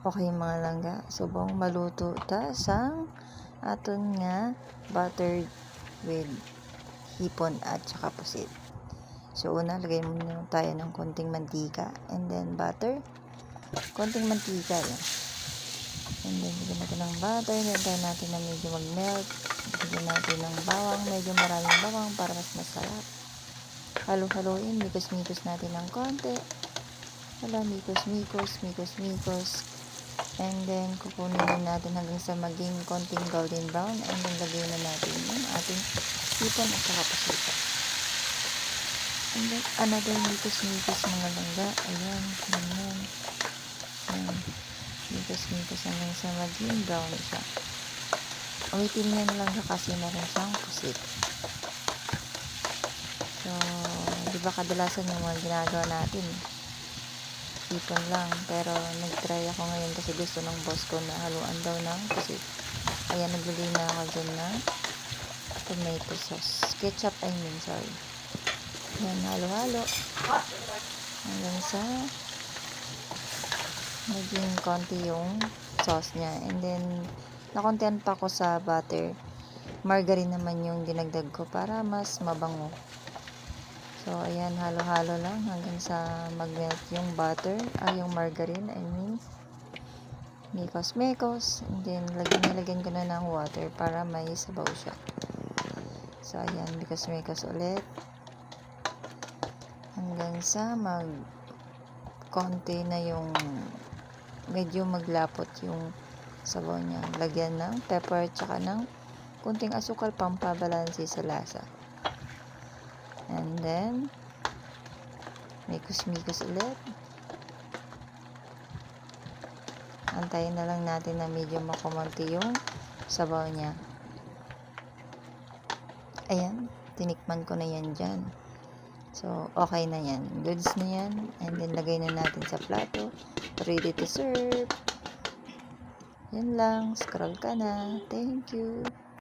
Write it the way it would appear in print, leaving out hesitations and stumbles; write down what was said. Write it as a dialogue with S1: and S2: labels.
S1: Okay mga langga, subong maluto ta sang aton nga buttered with hipon at saka pusit. So una, lagay muna tayo ng konting mantika and then butter. Konting mantika lang. And then lagyan natin ng butter, lagyan natin na medyo mag-melt. Lagyan natin ng bawang, medyo maraming bawang para mas masarap. Halo-haloin, mikos-mikos natin ng konti. Wala, mikos-mikos. And then, kukunin na natin hanggang sa maging konting golden brown. And then, lagyan na natin yung ating hipon at saka pasita. And then, another mikos-mikos mga langga. Ayan, ganyan. Ayan, mikos-mikos hanggang sa maging brown siya. Ulitin yan lang kasi meron siyang pusit. So, di ba kadalasan yung mga ginagawa natin? Hipon lang, pero nag-try ako ngayon kasi gusto ng boss ko na haluan daw ng pusit. Ayan, naglagay na ako dyan ng tomato sauce. Ketchup, sorry. Ayan, halo-halo. Hanggang sa maging konti yung sauce niya. And then, nakontent pa ko sa butter. Margarine naman yung dinagdag ko para mas mabango. So, ayan, halo-halo lang hanggang sa mag-melt yung butter, yung margarine, mikos-mikos. And then, nilagyan ko na ng water para may sabaw siya. So, ayan, mikos-mikos ulit. Hanggang sa konti na yung medyo maglapot yung sabaw niya. Lagyan ng pepper at saka ng kunting asukal pampabalansi sa lasa. And then, mikos-mikos ulit. Antayin na lang natin na medyo makumunti yung sabaw niya. Ayan, tinikman ko na yan dyan. So, okay na yan. Goods na yan. And then, lagay na natin sa plato. Ready to serve. Yan lang. Scroll ka na. Thank you.